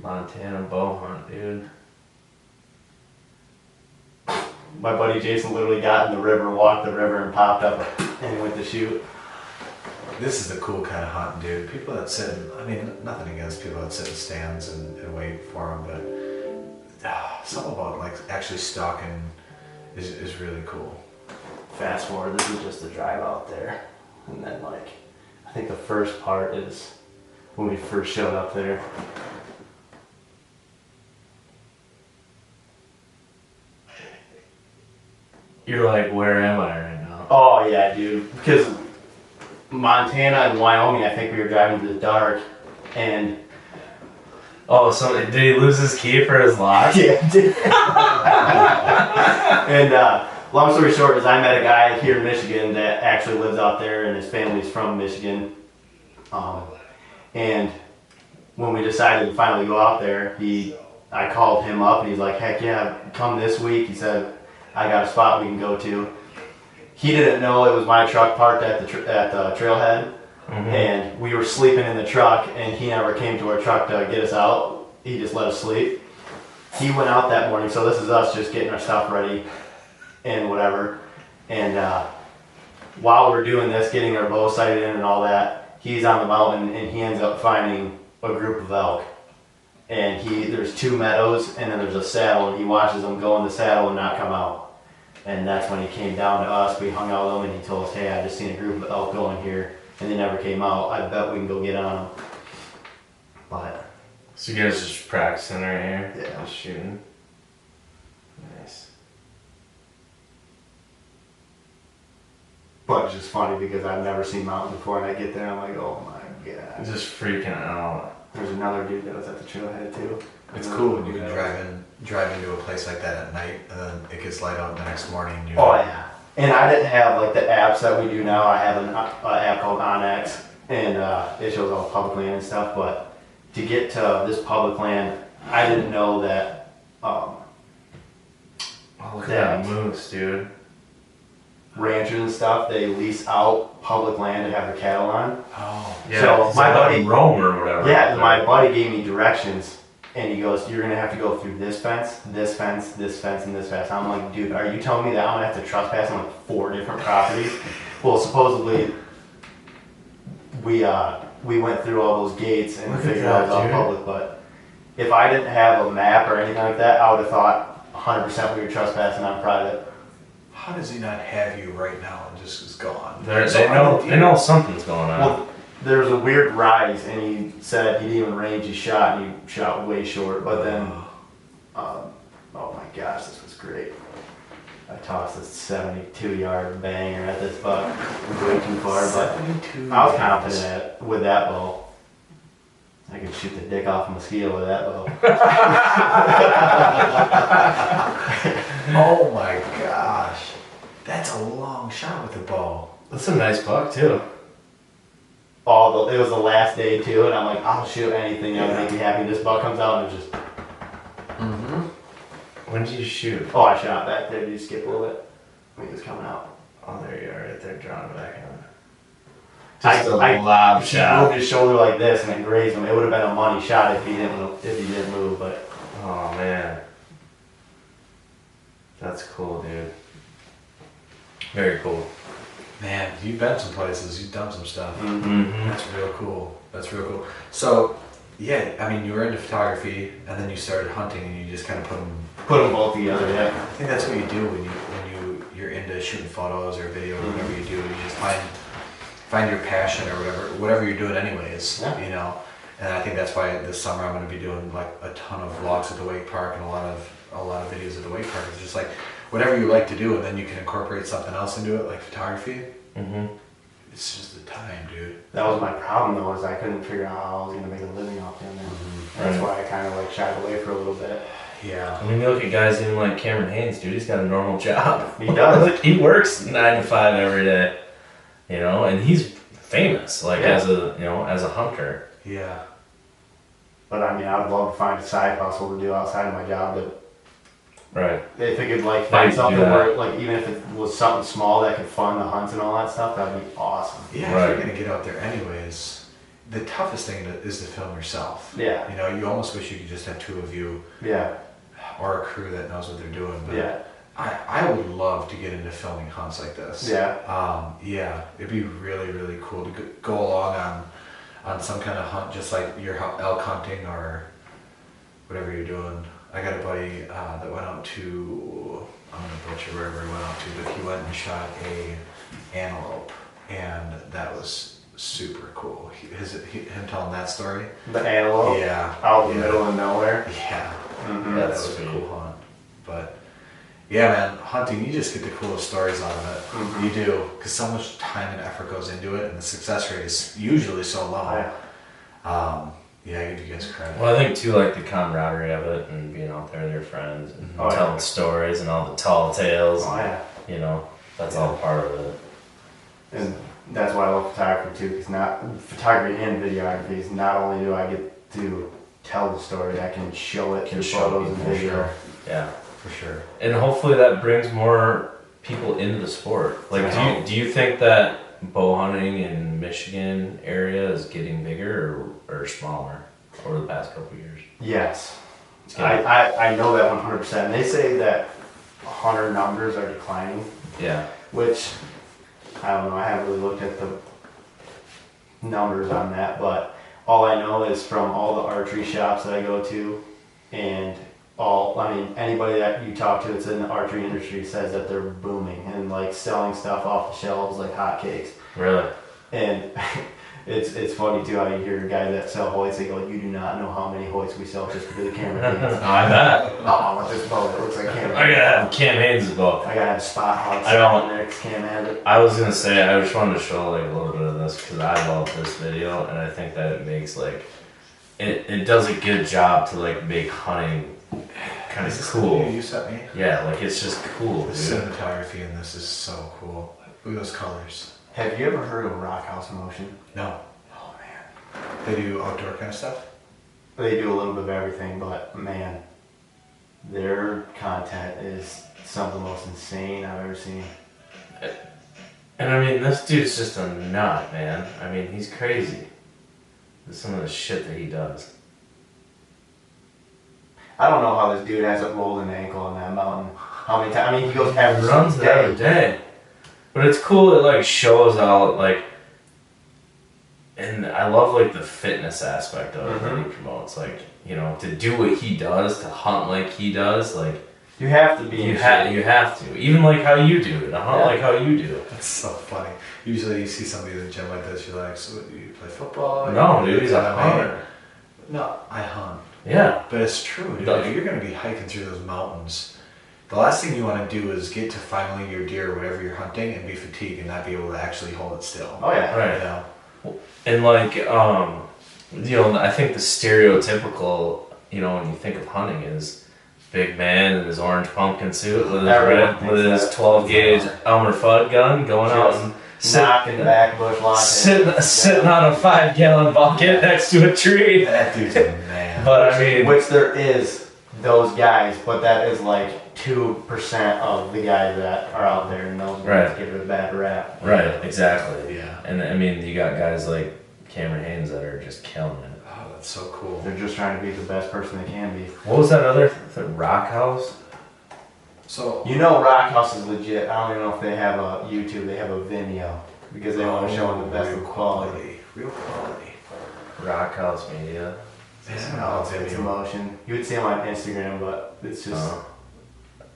Montana bow hunt, dude.
My buddy Jason literally got in the river, walked the river, and popped up, and he went to shoot.
This is the cool kind of hunt, dude. People that sit, I mean, nothing against people that sit in stands and wait for them, but something about like actually stalking is really cool.
Fast forward, this is just a drive out there, and then like, I think the first part is when we first showed up there.
You're like, where am I right now?
Oh yeah, dude. Because Montana and Wyoming, I think we were driving in the dark, and
Oh, so did he lose his key for his lock?
yeah, dude. And long story short is I met a guy here in Michigan that actually lives out there, and his family's from Michigan. And when we decided to finally go out there, I called him up, and he's like, "Heck yeah, come this week." He said, "I got a spot we can go to." He didn't know it was my truck parked at the trailhead, and we were sleeping in the truck, and he never came to our truck to get us out. He just let us sleep. He went out that morning, so this is us just getting our stuff ready and whatever. And while we're doing this, getting our bow sighted in and all that, he's on the mountain, and he ends up finding a group of elk. And there's two meadows, and then there's a saddle, and he watches them go in the saddle and not come out. And that's when he came down to us. We hung out with him, and he told us, "Hey, I just seen a group of elk going here, and they never came out. I bet we can go get on them." But
So you guys just practicing right here?
Yeah.
Just shooting? Nice.
it's just funny because I've never seen mountain before, and I get there, and I'm like, "Oh my god!"
Just freaking out.
There's another dude that was at the trailhead too.
It's cool when you can drive into a place like that at night, and then it gets light out the next morning. And
Oh yeah. And I didn't have like the apps that we do now. I have an app called Onyx, and it shows all public land and stuff. But to get to this public land, I didn't know that
Oh, look at
Yeah.
that moose, dude.
ranchers and stuff, they lease out public land to have their cattle on.
Oh.
Yeah,
So,
it's
my
like
buddy-
Rome or whatever.
Yeah,
out
my buddy gave me directions, and he goes, "You're gonna have to go through this fence, this fence, this fence, and this fence." I'm like, "Dude, are you telling me that I'm gonna have to trespass on like 4 different properties?" Well, supposedly, we went through all those gates and
Look at
figured out it was all
that, dude.
public. But if I didn't have a map or anything like that, I would have thought 100% we were trespassing on private.
How does he not have you right now and just is gone?
there.
So
They
I
know.
did-
They know something's going on.
Well, there was a weird rise, and he said he didn't even range his shot, and he shot way short. But then, oh my gosh, this was great. I tossed a 72-yard banger at this buck. It was way too far, but
72
I was confident with that bow. I could shoot the dick off a mosquito with that bow.
Oh my gosh. That's a long shot with the bow.
That's a nice buck too.
It was the last day too, and I'm like, I'll shoot anything that would make me happy. This buck comes out and it's just,
When did you shoot?
oh, I shot back there. Did you skip a little bit? I think it was coming out.
Oh, there you are, right there, drawing back on.
I-
Just a
I-
lob
If he
shot.
moved his shoulder like this and it grazed him, it would have been a money shot if he didn't move. But
Oh man, that's cool, dude. Very cool.
Man, you've been some places, you've done some stuff.
Mm-hmm.
That's real cool. That's real cool. So, yeah, I mean, you were into photography, and then you started hunting, and you just kind of put them.
put them both together, yeah.
I think that's what you do when you're into shooting photos or video or whatever you do. You just find your passion or whatever you're doing, anyways.
Yeah.
You know, and I think that's why this summer I'm going to be doing like a ton of vlogs at the Wake Park and a lot of videos at the Wake Park. It's just like whatever you like to do, and then you can incorporate something else into it, like photography.
Mm-hmm.
It's just the time, dude.
That was my problem though, is I couldn't figure out how I was gonna make a living off doing that. That's
Right.
why I kind of like shied away for a little bit.
Yeah.
I mean, you look at guys even like Cameron Haynes, dude. He's got a normal job.
He does.
He works 9 to 5 every day, you know, and he's famous, like
Yeah.
as a hunter.
Yeah.
But I mean, I would love to find a side hustle to do outside of my job. That
Right.
if I could like
How
find
you do
something
that?
where, like, even if it was something small that could fund the hunts and all that stuff, that'd be awesome.
Yeah,
Right.
if you're gonna get out there anyways, the toughest thing is to film yourself.
Yeah.
You know, you almost wish you could just have 2 of you
Yeah.
or a crew that knows what they're doing. But
Yeah.
I would love to get into filming hunts like this.
Yeah.
Yeah, it'd be really, really cool to go along on some kind of hunt, just like your elk hunting or whatever you're doing. I got a buddy that went out to, I'm gonna butcher wherever he went out to, but he went and shot a antelope, and that was super cool. Him telling that story.
The antelope.
Yeah.
Out in the
yeah.
middle of nowhere.
Yeah.
Mhm.
Yeah, that
That's
was
sweet.
a cool hunt. But yeah, man, hunting, you just get the coolest stories out of it.
Mhm.
You do, because so much time and effort goes into it, and the success rate is usually so low.
Yeah.
Yeah, I give you guys credit.
Well, I think too, like the camaraderie of it and being out there with your friends and
Oh, yeah.
telling stories and all the tall tales.
Oh yeah.
You know, that's all part of it.
And that's why I love photography too, because not photography and videography is not only do I get to tell the story, I can show it through photos and
people,
video.
sure.
Yeah.
For sure.
And hopefully that brings more people into the sport. Like, do you think that bow hunting in Michigan area is getting bigger or smaller over the past couple of years?
Yes.
It's getting,
I know that 100%. They say that hunter numbers are declining,
yeah.
which I don't know. I haven't really looked at the numbers on that, but all I know is from all the archery shops that I go to, and anybody that you talk to that's in the archery industry says that they're booming and like selling stuff off the shelves like hotcakes.
Really?
And it's funny too how you hear guys that sell hoists, they go, "You do not know how many hoists we sell just for the camera kids."
I bet.
Oh, with this bow that looks like camera.
I gotta have Cam Haynes' bow.
I gotta have spot hogs
I don't-
on there 'cause Cam has it.
I was gonna say, I just wanted to show like a little bit of this because I love this video and I think that it makes like, it does a good job to like make hunting kind
Is
of
this
cool.
the video you sent me?
Yeah, like it's just cool,
The
dude.
cinematography in this is so cool. Look at those colors.
Have you ever heard of Rock House Motion?
No.
Oh man.
They do outdoor kind of stuff?
they do a little bit of everything, but man, their content is some of the most insane I've ever seen.
And I mean, this dude's just a nut, man. I mean, he's crazy. Some of the shit that he does.
I don't know how this dude hasn't rolled an ankle on that mountain. How many times? I mean, he goes every
Runs it every day. But it's cool. It like shows out like, and I love like the fitness aspect of it that he promotes. Like, you know, to do what he does, to hunt like he does, like
you have to be.
You have to. Even like how you do it. To hunt like how you do.
That's so funny. Usually you see somebody in the gym like this, you're like, so do you play football?
No, dude, he's a hunter.
No, I hunt.
Yeah.
But it's true, dude. If you're going to be hiking through those mountains, the last thing you want to do is get to finally your deer or whatever you're hunting and be fatigued and not be able to actually hold it still.
Oh yeah.
Right.
You know?
And like, you know, I think the stereotypical, you know, when you think of hunting is big man in his orange pumpkin suit with his 12 gauge Elmer Fudd gun going out and
knocking back bush launching.
Sitting on a 5-gallon bucket next to a tree.
That dude's a man.
But I mean,
which there is those guys, but that is like 2% of the guys that are out there, and those guys give it a bad rap.
Right, exactly.
Yeah.
And I mean, you got guys like Cameron Haynes that are just killing it.
Oh, that's so cool.
They're just trying to be the best person they can be.
What was that other Rock House?
So
you know, Rock House is legit. I don't even know if they have a YouTube. They have a Vimeo because they want to show the best of quality.
Real quality.
Rock House Media.
It's emotion. You would see them on Instagram, but it's just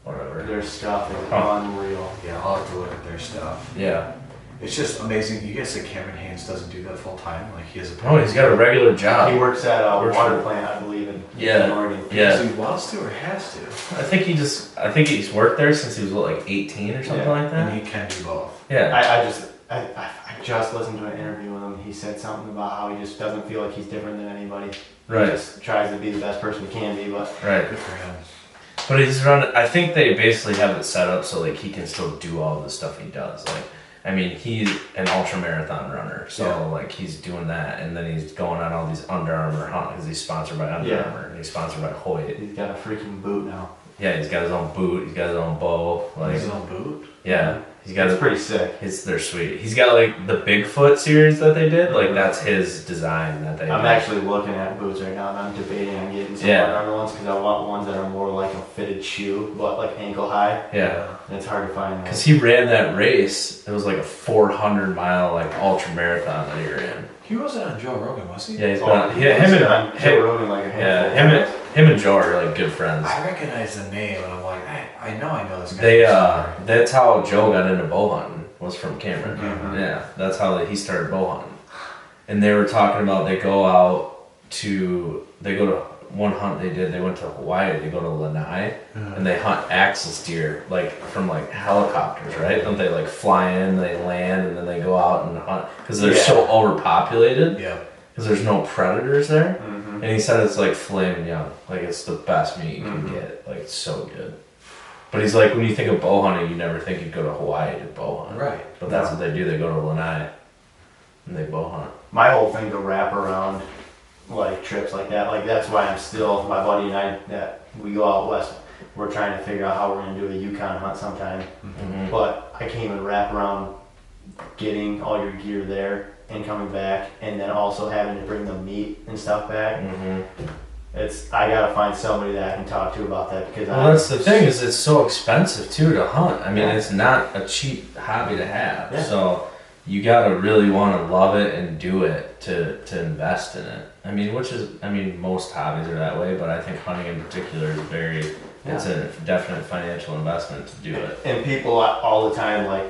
whatever.
their stuff is unreal.
Yeah, I'll have to look at their stuff.
Yeah.
It's just amazing. You guys say Cameron Haynes doesn't do that full time? Like he has a.
Oh, he's got a regular job.
He works at a
Works
water
for-
plant, I believe, in
Yeah.
Oregon.
So he wants to or has to,
I think he's worked there since he was what, like 18 or something like that.
and he can do both.
Yeah.
I just listened to an interview with him. He said something about how he just doesn't feel like he's different than anybody.
Right.
He just tries to be the best person he can be, but
Right.
Good for him.
But he's running. I think they basically have it set up so like he can still do all the stuff he does. Like, I mean, he's an ultra marathon runner, so like he's doing that, and then he's going on all these Under Armour hunts because he's sponsored by Under Armour and he's sponsored by Hoyt.
he's got a freaking boot now.
Yeah, he's got his own boot. He's got his own bow. Like,
His own boot.
yeah, he's got
It's
his.
pretty sick.
They're sweet. He's got like the Bigfoot series that they did. Like that's his design that they.
I'm
did.
actually looking at boots right now, and I'm debating on getting some
Yeah.
Under Armour ones because I want ones that are more like a fitted shoe, but like ankle high.
Yeah.
And it's hard to find those.
Because he ran that race. It was like a 400-mile like ultra marathon that he ran.
He wasn't on Joe Rogan, was he?
Yeah, he's been
Oh,
on, yeah, him and
Joe Rogan like a handful.
yeah, him and Joe are like good friends.
I recognize the name, and I'm like, I know this guy.
They that's how Joe got into bow hunting, was from Cameron.
Mhm.
Yeah, that's how he started bow hunting. And they were talking about they go to one hunt they did. They went to Hawaii. They go to Lanai and they hunt axis deer like from like helicopters, right? Don't they like fly in, they land, and then they go out and hunt because they're so overpopulated.
Yeah.
Because there's no predators there.
Mhm.
And he said it's like filet mignon. Like it's the best meat you can get. Like it's so good. But he's like, when you think of bow hunting, you never think you'd go to Hawaii to bow hunt.
Right.
But that's what they do. They go to Lanai and they bow hunt.
My whole thing to wrap around like trips like that, like that's why I'm still, my buddy and I, that we go out west, we're trying to figure out how we're going to do a Yukon hunt sometime.
Mm-hmm.
But I can't even wrap around getting all your gear there and coming back, and then also having to bring the meat and stuff back.
Mm-hmm.
I gotta find somebody that I can talk to about that because
Well, that's the thing is it's so expensive too to hunt. I mean,
Yeah.
it's not a cheap hobby to have.
Yeah.
So you gotta really want to love it and do it to invest in it. I mean, most hobbies are that way, but I think hunting in particular is it's a definite financial investment to do it.
And people all the time, like,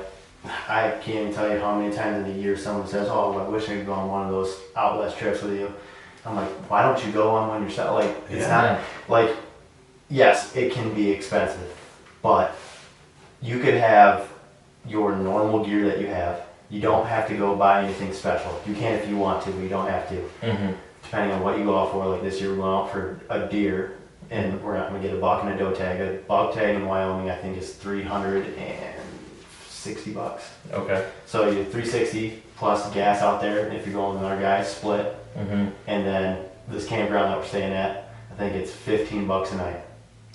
I can't even tell you how many times in a year someone says, "Oh, I wish I could go on one of those out west trips with you." I'm like, why don't you go on one yourself? Like, it's not like, yes, it can be expensive, but you could have your normal gear that you have. You don't have to go buy anything special. You can if you want to, but you don't have to.
Mm-hmm.
Depending on what you go out for, like this year we're going out for a deer, and we're not going to get a buck and a doe tag. A buck tag in Wyoming, I think, is $360.
Okay.
So you $360 plus gas out there if you're going with another guy, split,
Mm-hmm.
and then this campground that we're staying at, I think it's $15 a night.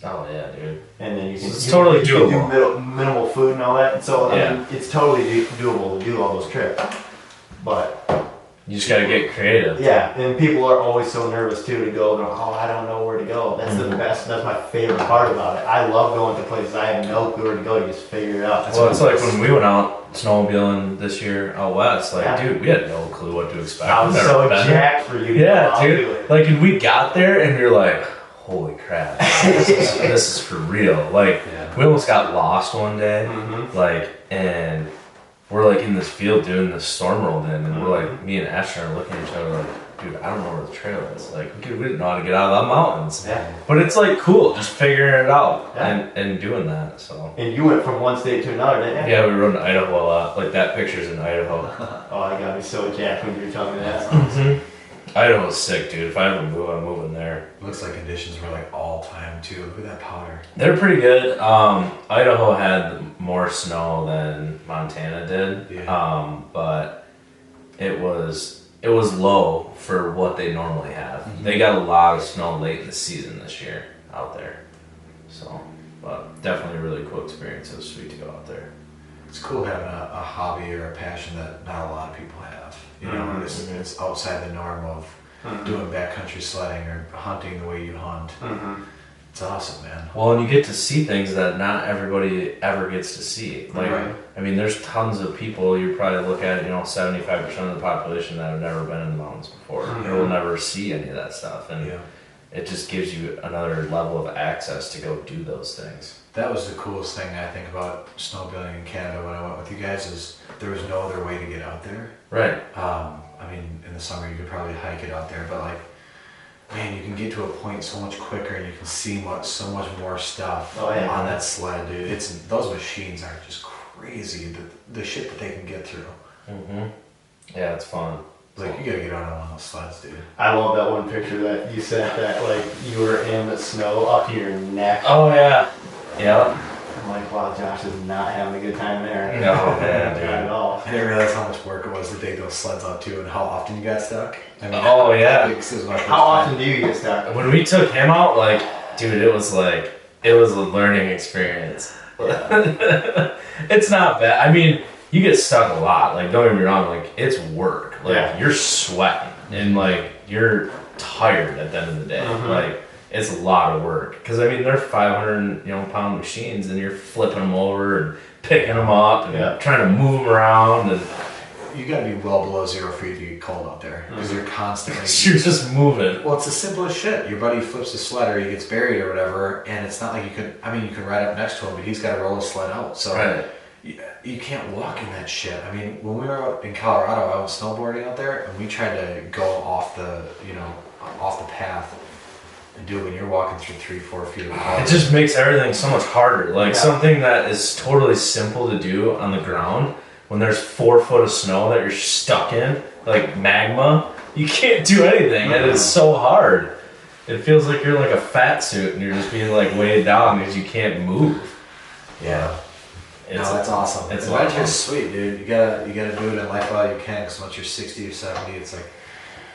Oh yeah, dude.
And then you can,
It's totally
you can
doable.
do minimal food and all that. And so,
Yeah.
I mean, it's totally doable to do all those trips. But,
You just gotta get creative.
yeah, and people are always so nervous too to go, oh, I don't know where to go. That's the best, that's my favorite part about it. I love going to places I have no clue where to go, you just figure it out.
Well, it's like when we went out snowmobiling this year out west. Like,
Yeah.
dude, we had no clue what to expect.
I
We've
was
never
so
been there.
jacked for you to go
Yeah,
out do
dude.
it.
Like, and we got there and we were like, holy crap, this is for real. Like,
Yeah.
we almost got lost one day.
Mhm.
Like, and we're like in this field doing this storm rolled in, and we're like, me and Ashton are looking at each other like, dude, I don't know where the trail is. Like, we didn't know how to get out of the mountains.
Yeah.
But it's like cool, just figuring it out
Yeah.
and doing that. So.
And you went from one state to another, didn't you?
Yeah, we rode in Idaho a lot. Like that picture's in Idaho.
Oh, I got me so jacked when you were telling me that.
Idaho's sick, dude. If I ever move, I'm moving there.
Looks like conditions were like all time too. Look at that powder.
They're pretty good. Idaho had more snow than Montana did.
Yeah.
But it was low for what they normally have.
Mm-hmm.
They got a lot of snow late in the season this year out there. So, but definitely a really cool experience. It was sweet to go out there.
It's cool having a hobby or a passion that not a lot of people have. You know, it's outside the norm of doing backcountry sledding or hunting the way you hunt. It's awesome, man.
Well, and you get to see things that not everybody ever gets to see. Like,
Right.
I mean, there's tons of people. You probably look at, 75% of the population that have never been in the mountains before. They will never see any of that stuff, and
Yeah.
it just gives you another level of access to go do those things.
That was the coolest thing I think about snowmobiling in Canada when I went with you guys is there was no other way to get out there.
Right.
I mean, in the summer you could probably hike it out there, but like, man, you can get to a point so much quicker and you can see so much more stuff
Oh, yeah.
on that sled, dude. Those machines are just crazy. The shit that they can get through.
Yeah, it's fun.
Like, you gotta get out on one of those sleds, dude.
I love that one picture that you sent that like you were in the snow up to your neck.
Oh yeah. Yeah.
I'm like, wow, Josh is not having a good time there.
No, man,
Not
dude.
at all.
I didn't realize how much work it was to dig those sleds out too, and how often you got stuck. I mean,
Oh, yeah.
this is my first
How
time.
often do you get stuck?
When we took him out, like, dude, it was a learning experience. It's not bad. I mean, you get stuck a lot. Like, don't get me wrong. Like, it's work. Like,
Yeah.
you're sweating and like you're tired at the end of the day.
Mhm.
Like, it's a lot of work. Because I mean, they're 500 pound machines, and you're flipping them over and picking them up and
Yeah.
trying to move them around, and
You gotta be well below zero for you to get cold out there because you're constantly.
you're just moving.
Well, it's the simplest shit. Your buddy flips a sled or he gets buried or whatever, and it's not like you could. I mean, you can ride up next to him, but he's got to roll a sled out. So
Right.
you can't walk in that shit. I mean, when we were out in Colorado, I was snowboarding out there, and we tried to go off the path and do it when you're walking through 3-4 feet of water.
It just makes everything so much harder. Like,
Yeah.
something that is totally simple to do on the ground, when there's 4 foot of snow that you're stuck in, like magma, you can't do anything, and it's so hard. It feels like you're in like a fat suit and you're just being like weighed down because you can't move. Yeah.
No, that's awesome.
It's a lot of
Adventure's sweet, dude. You gotta do it in life while you can, because once you're 60 or 70, it's like,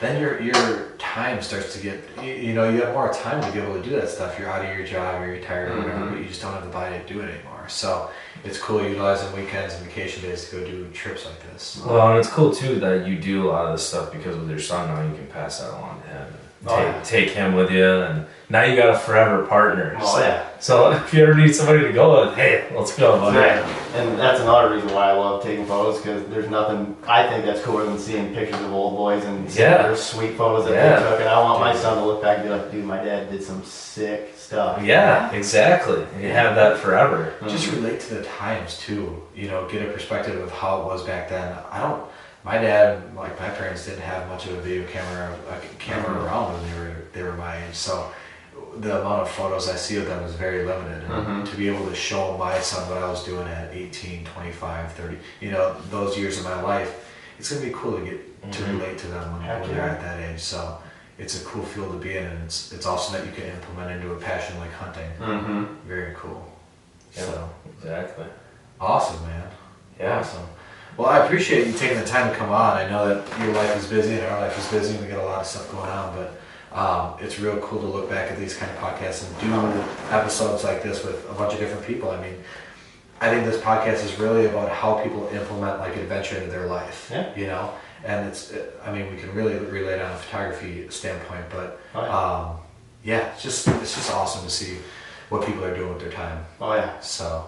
then your time starts to get, you have more time to be able to do that stuff. You're out of your job, you're retired or whatever, but you just don't have the body to do it anymore. So it's cool utilizing weekends and vacation days to go do trips like this.
Well, and it's cool too that you do a lot of this stuff because with your son now, you can pass that along to him.
Oh, yeah.
Take him with you, and now you got a forever partner.
Oh, yeah.
So if you ever need somebody to go with, hey, let's go, buddy.
Yeah. And that's another reason why I love taking photos, because there's nothing I think that's cooler than seeing pictures of old boys and seeing
Yeah.
their sweet photos that
Yeah.
they took. And I want my son to look back and be like, dude, my dad did some sick stuff.
Yeah, exactly. And you have that forever.
Just relate to the times too, get a perspective of how it was back then. My dad, like my parents, didn't have much of a video camera, around when they were my age. So the amount of photos I see of them is very limited. And to be able to show my son what I was doing at 18, 25, 30, those years of my life, it's gonna be cool to get to relate to them
Heck
when they're
yeah.
at that age. So it's a cool field to be in, and it's also that you can implement into a passion like hunting.
Mm-hmm.
Very cool.
Yeah,
So
exactly.
awesome, man.
Yeah.
Awesome. Well, I appreciate you taking the time to come on. I know that your life is busy and our life is busy and we got a lot of stuff going on, but it's real cool to look back at these kind of podcasts and do episodes like this with a bunch of different people. I mean, I think this podcast is really about how people implement like adventure into their life.
Yeah.
You know, and I mean, we can really relate on a photography standpoint, but yeah, it's just awesome to see what people are doing with their time.
Oh yeah.
So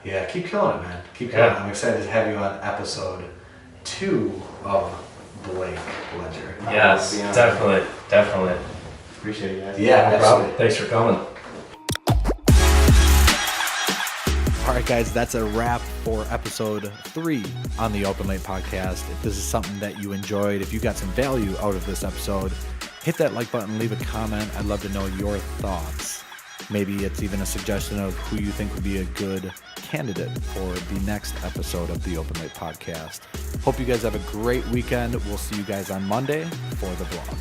Yeah.
keep killing it, man. Keep killing it.
Yeah.
I'm excited to have you on episode 2 of Blake Ledger.
Yes,
Yeah.
definitely.
Appreciate it, guys.
Yeah,
No problem.
absolutely.
Thanks for coming.
All right, guys, that's a wrap for episode 3 on the Open Late Podcast. If this is something that you enjoyed, if you got some value out of this episode, hit that like button, leave a comment. I'd love to know your thoughts. Maybe it's even a suggestion of who you think would be a good candidate for the next episode of the Open Late Podcast. Hope you guys have a great weekend. We'll see you guys on Monday for the vlog.